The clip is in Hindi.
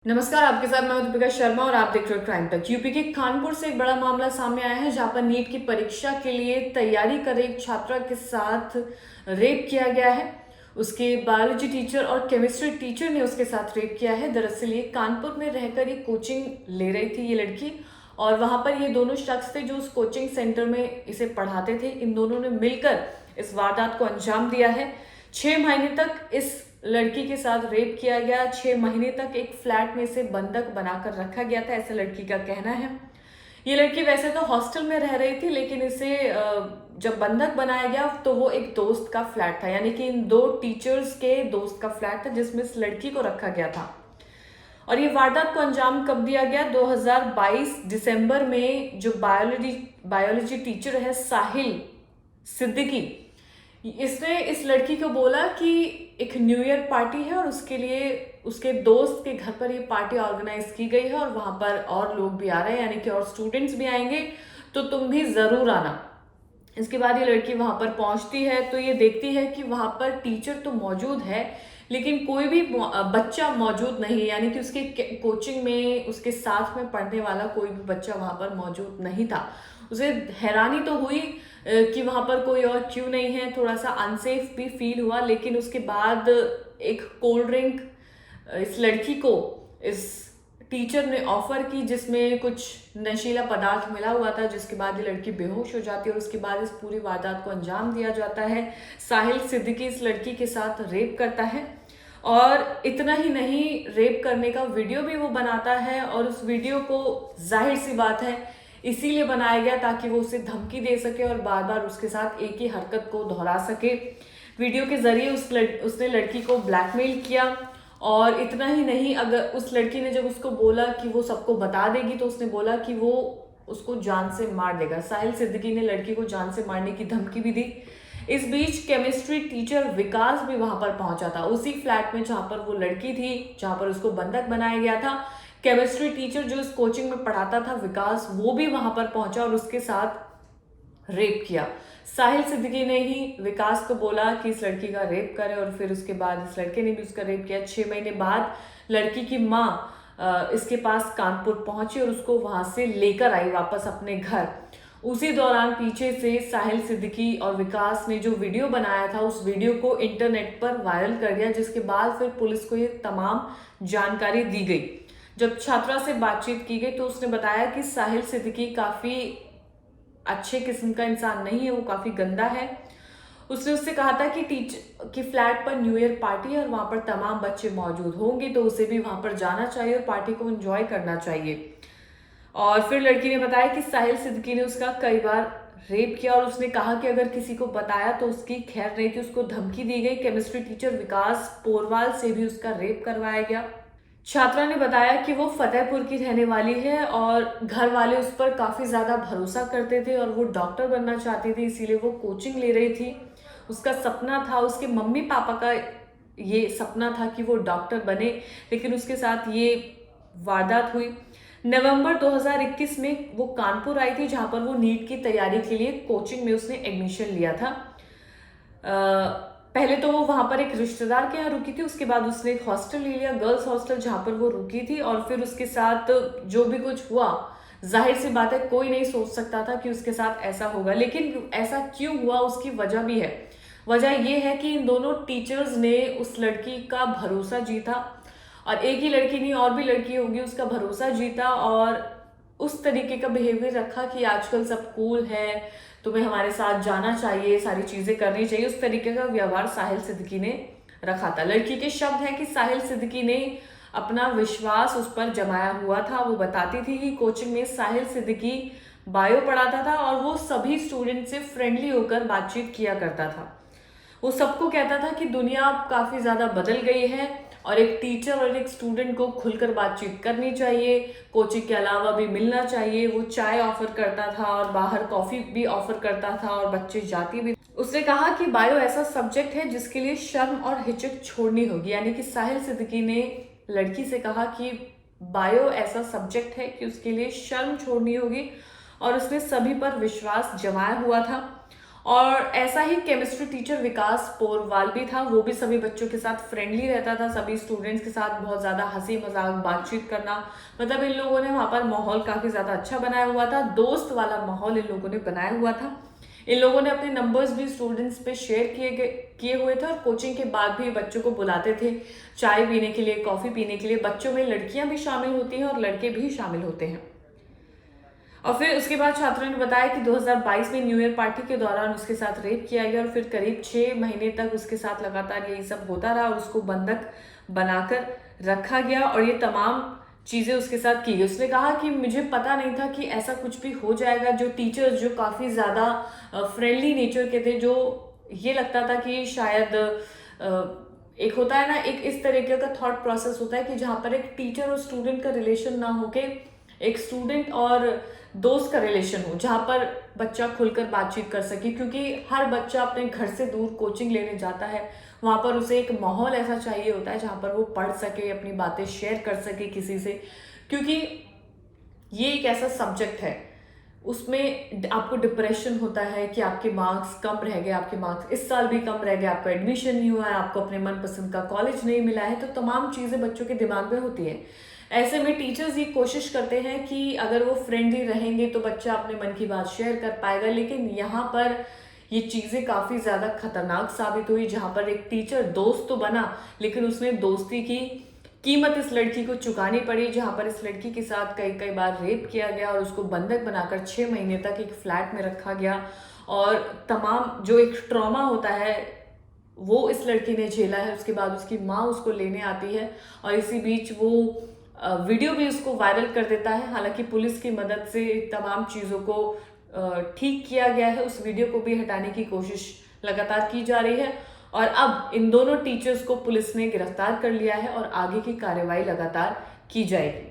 नमस्कार, आपके साथ मैं हूं दीपिका शर्मा और आप देख रहे हो क्राइम टच। यूपी के कानपुर से एक बड़ा मामला सामने आया है, जहां पर नीट की परीक्षा के लिए तैयारी कर रही एक छात्रा के साथ रेप किया गया है। उसके बायोलॉजी टीचर और केमिस्ट्री टीचर ने उसके साथ रेप किया है। दरअसल ये कानपुर में रहकर ये कोचिंग ले रही थी ये लड़की, और वहां पर ये दोनों शख्स थे जो उस कोचिंग सेंटर में इसे पढ़ाते थे। इन दोनों ने मिलकर इस वारदात को अंजाम दिया है। 6 महीने तक इस लड़की के साथ रेप किया गया। 6 महीने तक एक फ्लैट में इसे बंधक बनाकर रखा गया था, ऐसा लड़की का कहना है। ये लड़की वैसे तो हॉस्टल में रह रही थी, लेकिन इसे जब बंधक बनाया गया तो वो एक दोस्त का फ्लैट था, यानी कि इन 2 टीचर्स के दोस्त का फ्लैट था जिसमें इस लड़की को रखा गया था। और ये वारदात को अंजाम कब दिया गया? 2022 दिसंबर में जो बायोलॉजी टीचर है साहिल सिद्दीकी, इसने इस लड़की को बोला कि एक न्यू ईयर पार्टी है और उसके लिए उसके दोस्त के घर पर ये पार्टी ऑर्गेनाइज की गई है और वहां पर और लोग भी आ रहे हैं, यानी कि और स्टूडेंट्स भी आएंगे, तो तुम भी जरूर आना। इसके बाद ये लड़की वहां पर पहुंचती है तो ये देखती है कि वहां पर टीचर तो मौजूद है, लेकिन कोई भी बच्चा मौजूद नहीं है, यानी कि उसके कोचिंग में उसके साथ में पढ़ने वाला कोई भी बच्चा वहां पर मौजूद नहीं था। उसे हैरानी तो हुई कि वहां पर कोई और क्यों नहीं है, थोड़ा सा अनसेफ भी फील हुआ। लेकिन उसके बाद एक कोल्ड ड्रिंक इस लड़की को इस टीचर ने ऑफर की, जिसमें कुछ नशीला पदार्थ मिला हुआ था, जिसके बाद ये लड़की बेहोश हो जाती है और उसके बाद इस पूरी वारदात को अंजाम दिया जाता है। साहिल सिद्दीकी इस लड़की के साथ रेप करता है, और इतना ही नहीं, रेप करने का वीडियो भी वो बनाता है। और उस वीडियो को जाहिर सी बात है इसीलिए बनाया गया ताकि वो उसे धमकी दे सके और बार बार उसके साथ एक ही हरकत को दोहरा सके। वीडियो के जरिए उसने लड़की को ब्लैकमेल किया। और इतना ही नहीं, अगर उस लड़की ने जब उसको बोला कि वो सबको बता देगी तो उसने बोला कि वो उसको जान से मार देगा। साहिल सिद्दीकी ने लड़की को जान से मारने की धमकी भी दी। इस बीच केमिस्ट्री टीचर विकास भी वहां पर पहुंचा था, उसी फ्लैट में जहां पर वो लड़की थी, जहां पर उसको बंधक बनाया गया था। केमिस्ट्री टीचर जो इस कोचिंग में पढ़ाता था विकास, वो भी वहां पर पहुंचा और उसके साथ रेप किया। साहिल सिद्दीकी ने ही विकास को बोला कि इस लड़की का रेप करे, और फिर उसके बाद इस लड़के ने भी उसका रेप किया। 6 महीने बाद लड़की की माँ इसके पास कानपुर पहुंची और उसको वहां से लेकर आई वापस अपने घर। उसी दौरान पीछे से साहिल सिद्दीकी और विकास ने जो वीडियो बनाया था, उस वीडियो को इंटरनेट पर वायरल कर दिया, जिसके बाद फिर पुलिस को ये तमाम जानकारी दी गई। जब छात्रा से बातचीत की गई तो उसने बताया कि साहिल सिद्दीकी काफी अच्छे किस्म का इंसान नहीं है, वो काफी गंदा है। उसने उससे कहा था कि टीचर की फ्लैट पर न्यू ईयर पार्टी है और वहां पर तमाम बच्चे मौजूद होंगे, तो उसे भी वहां पर जाना चाहिए और पार्टी को एंजॉय करना चाहिए। और फिर लड़की ने बताया कि साहिल सिद्दीकी ने उसका कई बार रेप किया और उसने कहा कि अगर किसी को बताया तो उसकी खैर नहीं थी, उसको धमकी दी गई। केमिस्ट्री टीचर विकास पोरवाल से भी उसका रेप करवाया गया। छात्रा ने बताया कि वो फतेहपुर की रहने वाली है और घर वाले उस पर काफी ज्यादा भरोसा करते थे और वो डॉक्टर बनना चाहती थी, इसीलिए वो कोचिंग ले रही थी। उसका सपना था, उसके मम्मी पापा का ये सपना था कि वो डॉक्टर बने, लेकिन उसके साथ ये वारदात हुई। नवंबर 2021 में वो कानपुर आई थी, जहां पर वो नीट की तैयारी के लिए कोचिंग में उसने एडमिशन लिया था। पहले तो वो वहां पर एक रिश्तेदार के यहाँ रुकी थी, उसके बाद उसने एक हॉस्टल ले लिया, गर्ल्स हॉस्टल, जहां पर वो रुकी थी। और फिर उसके साथ जो भी कुछ हुआ, जाहिर सी बात है कोई नहीं सोच सकता था कि उसके साथ ऐसा होगा, लेकिन ऐसा क्यों हुआ उसकी वजह भी है। वजह ये है कि इन दोनों टीचर्स ने उस लड़की का भरोसा जीता, और एक ही लड़की नहीं और भी लड़की होगी, उसका भरोसा जीता और उस तरीके का बिहेवियर रखा कि आजकल सब कूल है, तुम्हें हमारे साथ जाना चाहिए, सारी चीजें करनी चाहिए, उस तरीके का व्यवहार साहिल सिद्दीकी ने रखा था। लड़की के शब्द है कि साहिल सिद्दीकी ने अपना विश्वास उस पर जमाया हुआ था। वो बताती थी कि कोचिंग में साहिल सिद्दीकी बायो पढ़ाता था और वो सभी स्टूडेंट से फ्रेंडली होकर बातचीत किया करता था। वो सबको कहता था कि दुनिया अब काफी ज्यादा बदल गई है और एक टीचर और एक स्टूडेंट को खुलकर बातचीत करनी चाहिए, कोचिंग के अलावा भी मिलना चाहिए। वो चाय ऑफर करता था और बाहर कॉफी भी ऑफर करता था और बच्चे जाती भी। उसने कहा कि बायो ऐसा सब्जेक्ट है जिसके लिए शर्म और हिचक छोड़नी होगी, यानी कि साहिल सिद्दीकी ने लड़की से कहा कि बायो ऐसा सब्जेक्ट है कि उसके लिए शर्म छोड़नी होगी, और उसने सभी पर विश्वास जमाया हुआ था। और ऐसा ही केमिस्ट्री टीचर विकास पोरवाल भी था, वो भी सभी बच्चों के साथ फ्रेंडली रहता था, सभी स्टूडेंट्स के साथ बहुत ज़्यादा हंसी मजाक बातचीत करना, मतलब इन लोगों ने वहाँ पर माहौल काफ़ी ज़्यादा अच्छा बनाया हुआ था, दोस्त वाला माहौल इन लोगों ने बनाया हुआ था। इन लोगों ने अपने नंबर्स भी स्टूडेंट्स पे शेयर किए हुए थे और कोचिंग के बाद भी बच्चों को बुलाते थे चाय पीने के लिए, कॉफ़ी पीने के लिए। बच्चों में लड़कियां भी शामिल होती हैं और लड़के भी शामिल होते हैं। और फिर उसके बाद छात्रों ने बताया कि 2022 में न्यू ईयर पार्टी के दौरान उसके साथ रेप किया गया और फिर करीब 6 महीने तक उसके साथ लगातार यही सब होता रहा और उसको बंधक बनाकर रखा गया और ये तमाम चीज़ें उसके साथ की गई। उसने कहा कि मुझे पता नहीं था कि ऐसा कुछ भी हो जाएगा। जो टीचर्स जो काफ़ी ज़्यादा फ्रेंडली नेचर के थे, जो ये लगता था कि शायद एक होता है ना, एक इस तरीके का थॉट प्रोसेस होता है कि जहाँ पर एक टीचर और स्टूडेंट का रिलेशन ना होके एक स्टूडेंट और दोस्त का रिलेशन हो, जहाँ पर बच्चा खुलकर बातचीत कर सके, क्योंकि हर बच्चा अपने घर से दूर कोचिंग लेने जाता है, वहाँ पर उसे एक माहौल ऐसा चाहिए होता है जहाँ पर वो पढ़ सके, अपनी बातें शेयर कर सके किसी से, क्योंकि ये एक ऐसा सब्जेक्ट है उसमें आपको डिप्रेशन होता है कि आपके मार्क्स कम रह गए, आपके मार्क्स इस साल भी कम रह गए, आपका एडमिशन नहीं हुआ है, आपको अपने मनपसंद का कॉलेज नहीं मिला है, तो तमाम चीज़ें बच्चों के दिमाग में होती है। ऐसे में टीचर्स ये कोशिश करते हैं कि अगर वो फ्रेंडली रहेंगे तो बच्चा अपने मन की बात शेयर कर पाएगा, लेकिन यहाँ पर ये चीज़ें काफ़ी ज़्यादा खतरनाक साबित हुई, जहाँ पर एक टीचर दोस्त तो बना लेकिन उसने दोस्ती की कीमत इस लड़की को चुकानी पड़ी, जहाँ पर इस लड़की के साथ कई कई बार रेप किया गया और उसको बंधक बनाकर 6 महीने तक एक फ्लैट में रखा गया और तमाम जो एक ट्रॉमा होता है वो इस लड़की ने झेला है। उसके बाद उसकी माँ उसको लेने आती है और इसी बीच वो वीडियो भी उसको वायरल कर देता है। हालांकि पुलिस की मदद से तमाम चीज़ों को ठीक किया गया है, उस वीडियो को भी हटाने की कोशिश लगातार की जा रही है और अब इन दोनों टीचर्स को पुलिस ने गिरफ्तार कर लिया है और आगे की कार्रवाई लगातार की जाएगी।